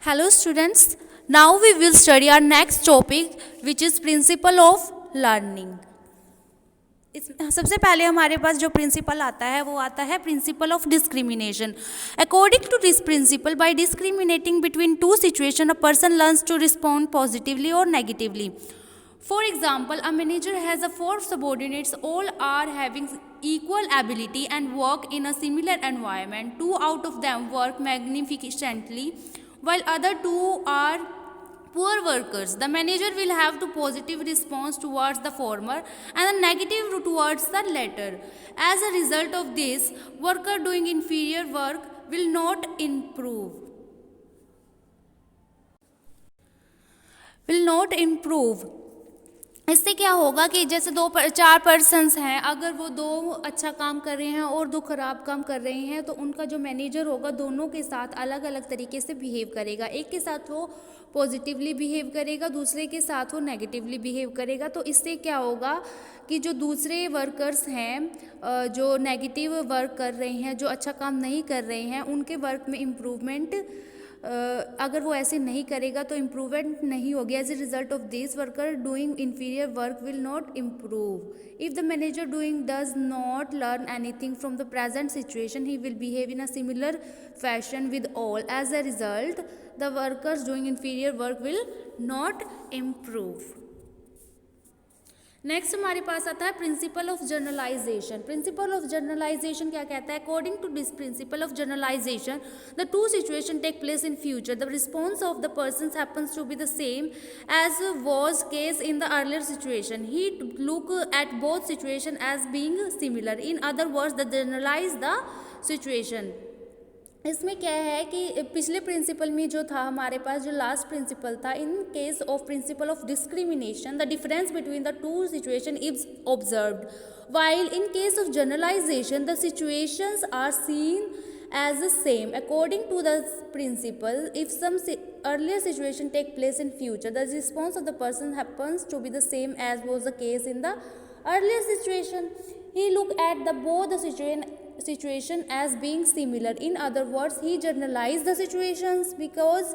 Hello students, now we will study our next topic which is principle of learning. इस सबसे पहले हमारे पास जो प्रिंसिपल आता है वो आता है principle of discrimination. According to this principle, by discriminating between two situation, a person learns to respond positively और negatively. For example, a manager has a four subordinates, all are having equal ability and work in a similar environment. Two out of them work magnificently, while other two are poor workers. The manager will have to positive response towards the former and a negative towards the latter. As a result of this, worker doing inferior work will not improve. इससे क्या होगा कि जैसे चार persons हैं, अगर वो दो अच्छा काम कर रहे हैं और दो खराब काम कर रहे हैं तो उनका जो मैनेजर होगा दोनों के साथ अलग अलग तरीके से बिहेव करेगा. एक के साथ वो पॉजिटिवली बिहेव करेगा, दूसरे के साथ वो नेगेटिवली बिहेव करेगा. तो इससे क्या होगा कि जो दूसरे वर्कर्स हैं जो नेगेटिव वर्क कर रहे हैं, जो अच्छा काम नहीं कर रहे हैं, उनके वर्क में इम्प्रूवमेंट अगर वो ऐसे नहीं करेगा तो इम्प्रूवमेंट नहीं होगी. As a result of this, worker doing inferior work will not improve. If the manager doing does not learn anything from the present situation, he will behave in a similar fashion with all. As a result, the workers doing inferior work will not improve. Next हमारे पास आता है principle of generalization. Principle of generalization क्या कहता है? According to this principle of generalization, the to situation take place in future. The response of the person happens to be the same as was case in the earlier situation. He look at both situation as being similar. In other words, the generalize the situation. इसमें क्या है कि पिछले principal में जो था हमारे पास, जो लास्ट प्रिंसिपल था, in case of principal of discrimination, the difference between the two situation is observed, while in case of generalization the situations are seen as the same. According to the principle, if some earlier situation take place in future, the response of the person happens to be the same as was the case in the earlier situation. He look at the both the situation as being similar. In other words, he generalize the situations. Because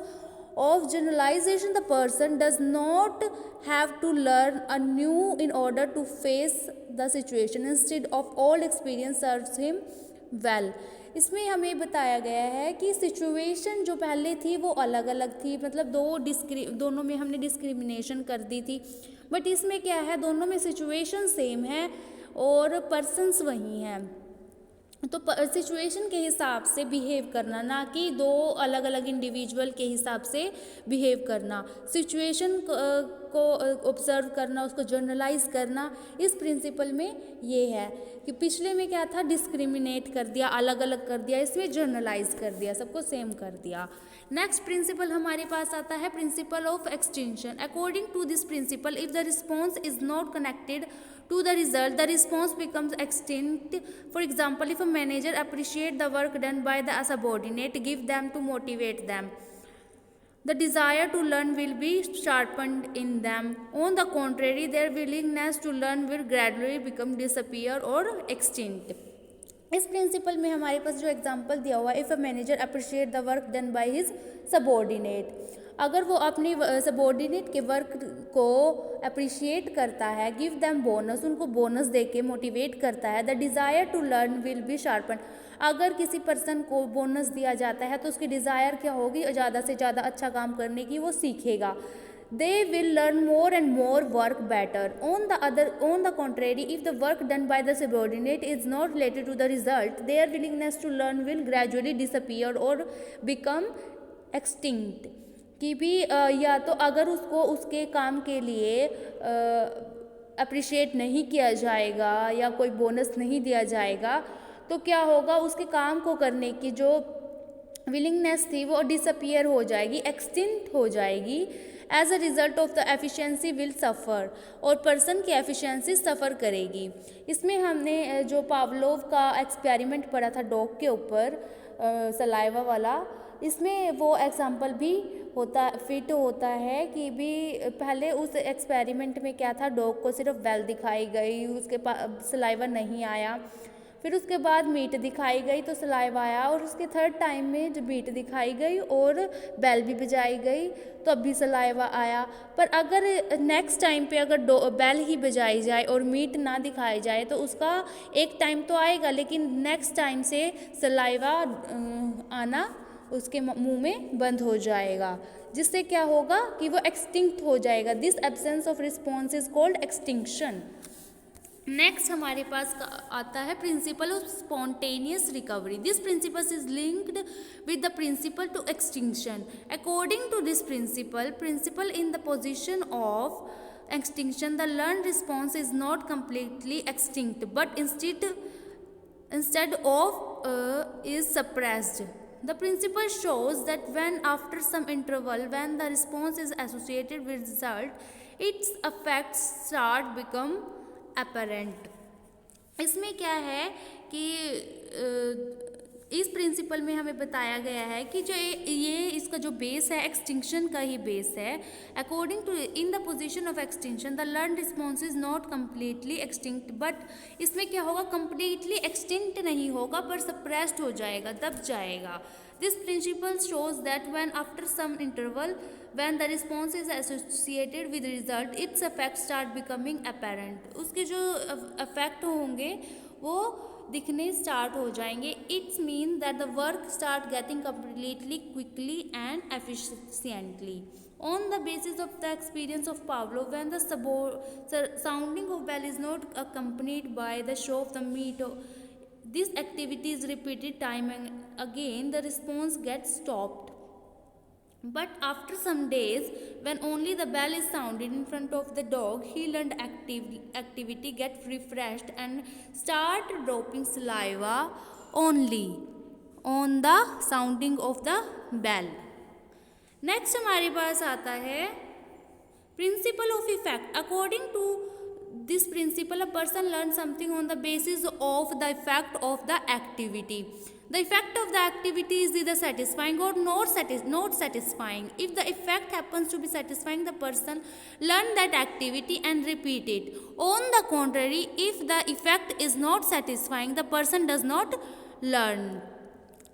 of generalization, the person does not have to learn anew in order to face the situation. Instead of all experience serves him well. इसमें हमें बताया गया है कि situation जो पहले थी वो अलग अलग थी, मतलब दोनों में हमने डिस्क्रिमिनेशन कर दी थी. बट इसमें क्या है, दोनों में सिचुएशन सेम है और पर्सन्स वही हैं. तो सिचुएशन के हिसाब से बिहेव करना, ना कि दो अलग अलग इंडिविजुअल के हिसाब से बिहेव करना. सिचुएशन को ऑब्जर्व करना, उसको जर्नलाइज करना, इस प्रिंसिपल में ये है कि पिछले में क्या था, डिस्क्रिमिनेट कर दिया, अलग अलग कर दिया. इसमें जर्नलाइज कर दिया, सबको सेम कर दिया. नेक्स्ट प्रिंसिपल हमारे पास आता है principle of extension. According to this principle, if the response is not connected to the result, the response becomes extinct. For example, if a manager appreciate the work done by the subordinate, give them to motivate them, the desire to learn will be sharpened in them. On the contrary, their willingness to learn will gradually become disappear or extinct. इस principal में हमारे पास जो example दिया हुआ है, if a manager appreciate the work done by his subordinate, अगर वो अपनी सबॉर्डिनेट के वर्क को अप्रिशिएट करता है, गिव दैम बोनस, उनको बोनस दे के मोटिवेट करता है, the desire to learn will be sharpen, अगर किसी पर्सन को बोनस दिया जाता है तो उसकी डिज़ायर क्या होगी, ज़्यादा से ज़्यादा अच्छा काम करने की, वो सीखेगा. They will learn more and more work better. On the contrary, if the work done by the subordinate is not related to the result, their willingness to learn will gradually disappear or become extinct. कि भी या तो अगर उसको उसके काम के लिए अप्रिशिएट नहीं किया जाएगा या कोई बोनस नहीं दिया जाएगा तो क्या होगा, उसके काम को करने की जो विलिंगनेस थी वो डिसअपियर हो जाएगी, एक्सटिंक्ट हो जाएगी. As a result of the efficiency will suffer, और पर्सन की एफिशिएंसी सफ़र करेगी. इसमें हमने जो पावलोव का एक्सपेरिमेंट पढ़ा था डॉग के ऊपर, सलाइवा वाला, इसमें वो एग्जाम्पल भी फिट होता है कि भी पहले उस एक्सपेरिमेंट में क्या था, डॉग को सिर्फ बेल दिखाई गई, उसके पास सलाइवा नहीं आया. फिर उसके बाद मीट दिखाई गई तो सलाइवा आया, और उसके थर्ड टाइम में जब मीट दिखाई गई और बेल भी बजाई गई तो अब भी सलाइवा आया। पर अगर नेक्स्ट टाइम पे अगर बेल ही बजाई जाए और मीट ना दिखाई जाए तो उसका एक टाइम तो आएगा, लेकिन नेक्स्ट टाइम से सलाइवा आना उसके मुंह में बंद हो जाएगा, जिससे क्या होगा कि वो एक्सटिंक्ट हो जाएगा। This absence of response is called extinction. Next हमारे पास आता है principle of spontaneous recovery. This principle is linked with the principle to extinction. According to this principle in the position of extinction the learn response is not completely extinct but instead of is suppressed. The principle shows that when after some interval when the response is associated with result, its effects start become apparent. इसमें क्या है कि इस principal में हमें बताया गया है कि जो ये इसका जो बेस है एक्सटिंक्शन का ही बेस है। According to in the position of extinction the learn response is not completely extinct, but इसमें क्या होगा, कम्प्लीटली एक्सटिंक्ट नहीं होगा पर सप्रेस्ड हो जाएगा, दब जाएगा। This principle shows that when after some interval when the response is associated with result its effects start becoming apparent. उसके जो effect होंगे वो दिखने स्टार्ट हो जाएंगे। It's mean that the work start getting completely quickly and efficiently on the basis of the experience of Pavlov. When the sounding of bell is not accompanied by the show of the meat, this activity is repeated time and again, the response gets stopped. But after some days, when only the bell is sounded in front of the dog, he learned activity get refreshed and start dropping saliva only on the sounding of the bell. Next हमारे पास आता है principle of effect. According to this principle, a person learns something on the basis of the effect of the activity. The effect of the activity is either satisfying or not satisfying. If the effect happens to be satisfying, the person learn that activity and repeat it. On the contrary, if the effect is not satisfying, the person does not learn.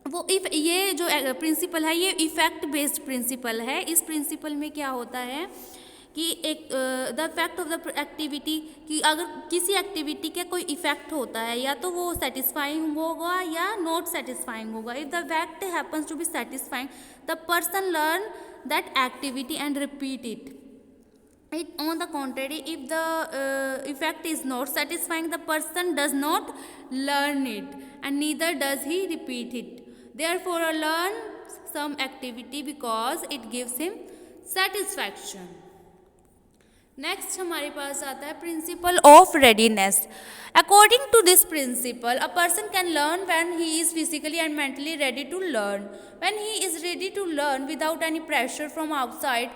वो ये जो principal है ये effect based principal है। इस principal में क्या होता है कि एक the effect of the activity, कि अगर किसी एक्टिविटी के कोई इफेक्ट होता है या तो वो सेटिस्फाइंग होगा या नॉट सेटिस्फाइंग होगा। If the effect happens to be satisfying the person learn that activity and repeat it. On the contrary, if the effect is not satisfying, the person does not learn it and neither does he repeat it. Therefore, learn some activity because it gives him satisfaction. Next हमारे पास आता है principle of readiness. According to this principle a person can learn when he is physically and mentally ready to learn. When he is ready to learn without any pressure from outside,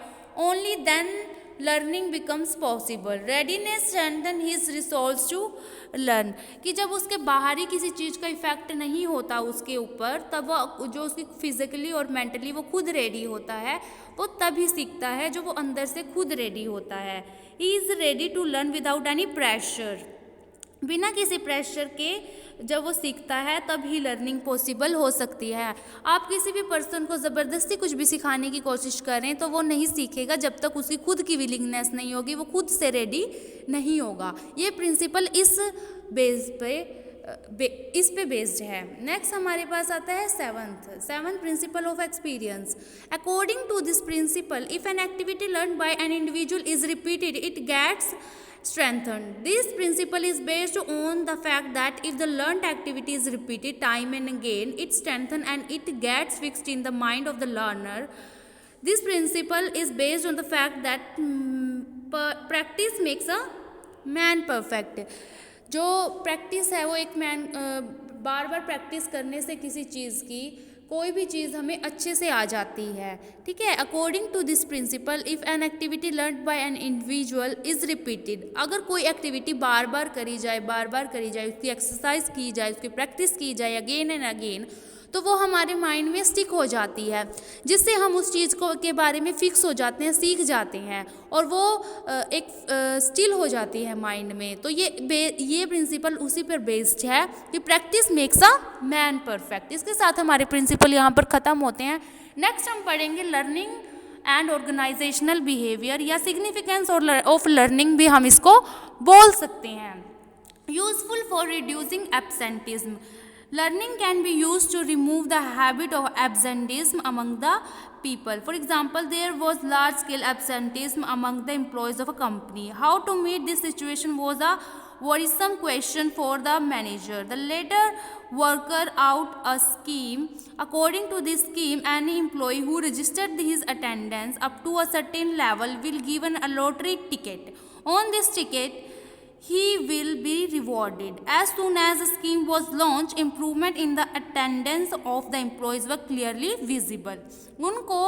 only then learning becomes possible. Readiness strengthen his resolve to learn. कि जब उसके बाहरी किसी चीज़ का effect नहीं होता उसके ऊपर, तब वो जो उसकी फिजिकली और मेंटली वो खुद रेडी होता है, वो तभी सीखता है जो वो अंदर से खुद रेडी होता है. He is ready to learn without any pressure. बिना किसी प्रेशर के जब वो सीखता है तब ही लर्निंग पॉसिबल हो सकती है. आप किसी भी पर्सन को ज़बरदस्ती कुछ भी सिखाने की कोशिश करें तो वो नहीं सीखेगा जब तक उसकी खुद की विलिंगनेस नहीं होगी, वो खुद से रेडी नहीं होगा. ये प्रिंसिपल इस पे बेस्ड है. नेक्स्ट हमारे पास आता है seventh principle of experience. According to this principle, if an activity learn by an individual is repeated, it gets strengthened. This principle is based on the fact that if the learned activity is repeated time and again, it strengthens and it gets fixed in the mind of the learner. This principle is based on the fact that practice makes a man perfect. जो practice है वो एक man बार बार practice करने से किसी चीज़ की कोई भी चीज़ हमें अच्छे से आ जाती है. ठीक है. According to this principle, if an activity learn by an individual is repeated, अगर कोई एक्टिविटी बार बार करी जाए, उसकी एक्सरसाइज की जाए, उसकी प्रैक्टिस की जाए अगेन एंड अगेन, तो वो हमारे माइंड में स्टिक हो जाती है, जिससे हम उस चीज़ को के बारे में फिक्स हो जाते हैं, सीख जाते हैं और वो एक स्टिल हो जाती है माइंड में। तो ये प्रिंसिपल उसी पर बेस्ड है कि practice makes a man perfect. इसके साथ हमारे प्रिंसिपल यहाँ पर ख़त्म होते हैं। नेक्स्ट हम पढ़ेंगे लर्निंग एंड ऑर्गेनाइजेशनल बिहेवियर, या सिग्निफिकेंस ऑफ लर्निंग भी हम इसको बोल सकते हैं। Useful for reducing absenteeism, learning can be used to remove the habit of absenteeism among the people. For example, there was large scale absenteeism among the employees of a company. How to meet this situation was a worrisome question for the manager. The latter worked out a scheme. According to this scheme, any employee who registered his attendance up to a certain level will given a lottery ticket. On this ticket, he will be rewarded. As soon as the scheme was launched, improvement in the attendance of the employees were clearly visible. उनको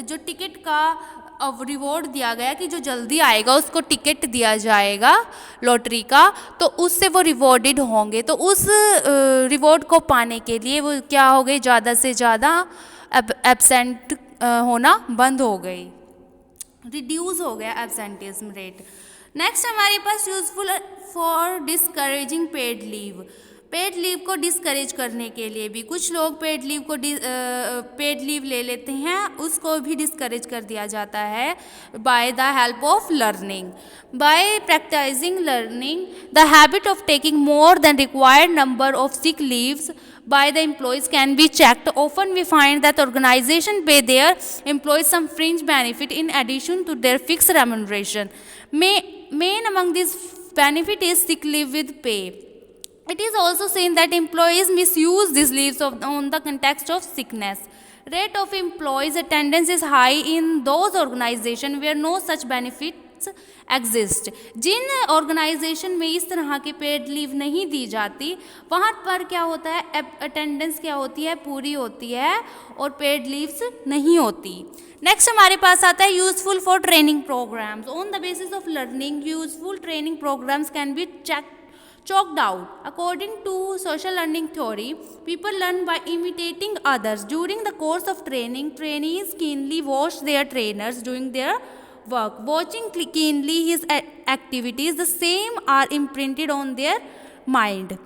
जो ticket का reward दिया गया कि जो जल्दी आएगा उसको टिकट दिया जाएगा लॉटरी का, तो उससे वो रिवॉर्डेड होंगे। तो उस रिवॉर्ड को पाने के लिए वो क्या हो गई, ज़्यादा से ज़्यादा एब्सेंट होना बंद हो गई, रिड्यूस हो गया एब्सेंटिज्म रेट। नेक्स्ट हमारे पास useful for discouraging paid leave, paid leave को डिस्करेज करने के लिए भी कुछ लोग पेड लीव ले लेते हैं, उसको भी डिस्करेज कर दिया जाता है by the help of learning. By practicing learning the habit of taking more than required number of sick leaves by the employees can be checked. Often we find that organizations pay their employees some fringe benefit in addition to their fixed remuneration. Main among these benefit is sick leave with pay. It is also seen that employees misuse these leaves on the context of sickness. Rate of employees attendance is high in those organizations where no such benefits exist. जिन organization में इस तरह के paid leave नहीं दी जाती वहाँ पर क्या होता है, अटेंडेंस क्या होती है, पूरी होती है और पेड लीव्स नहीं होती। नेक्स्ट हमारे पास आता है useful for training programs. On the basis of learning useful training programs can be chalked out. According to social learning theory, people learn by imitating others. During the course of training, trainees keenly watch their trainers doing their work. Watching keenly his activities, the same are imprinted on their mind.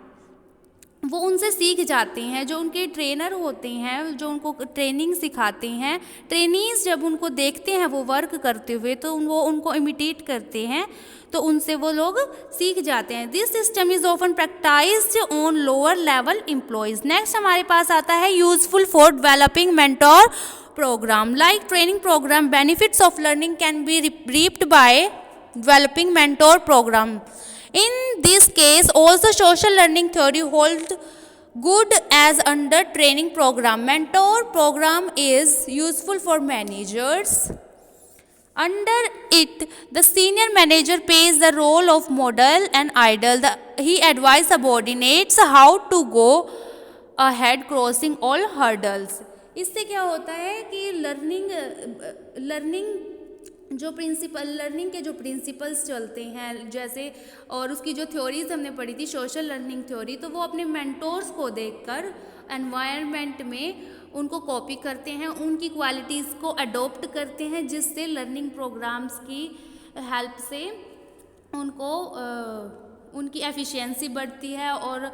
वो उनसे सीख जाते हैं, जो उनके trainer होते हैं, जो उनको ट्रेनिंग सिखाते हैं। ट्रेनीज जब उनको देखते हैं वो वर्क करते हुए तो वो उनको इमिटेट करते हैं, तो उनसे वो लोग सीख जाते हैं। This system is often practised on lower level employees. Next हमारे पास आता है useful for developing mentor program. Like training program, benefits of learning can be reaped by developing mentor program. In this case also social learning theory holds good as under training program. Mentor program is useful for managers. Under it, the senior manager plays the role of model and idol. He advises subordinates how to go ahead crossing all hurdles. इससे क्या होता है कि learning के जो principles चलते हैं जैसे, और उसकी जो थ्योरीज हमने पढ़ी थी सोशल लर्निंग थ्योरी, तो वो अपने मेंटोर्स को देखकर एनवायरनमेंट में उनको कॉपी करते हैं, उनकी क्वालिटीज़ को अडॉप्ट करते हैं, जिससे लर्निंग प्रोग्राम्स की हेल्प से उनको उनकी एफिशिएंसी बढ़ती है और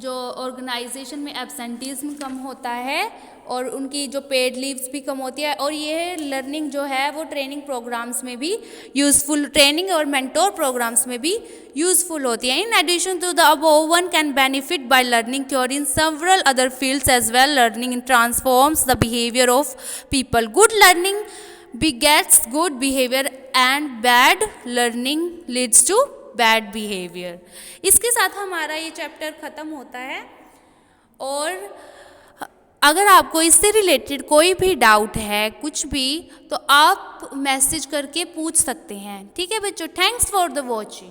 जो ऑर्गेनाइजेशन में एब्सेंटीज़म कम होता है और उनकी जो पेड लीव्स भी कम होती है। और ये लर्निंग जो है वो ट्रेनिंग प्रोग्राम्स में भी यूज़फुल, ट्रेनिंग और मेंटोर प्रोग्राम्स में भी यूज़फुल होती है। In addition to the above, one can benefit by learning theory in several other fields as well. Learning transforms the behaviour of people. Good learning begets good behavior and bad learning leads to bad behavior। इसके साथ हमारा ये chapter ख़त्म होता है। और अगर आपको इससे रिलेटेड कोई भी डाउट है कुछ भी, तो आप मैसेज करके पूछ सकते हैं। ठीक है बच्चों, थैंक्स फॉर द वॉचिंग।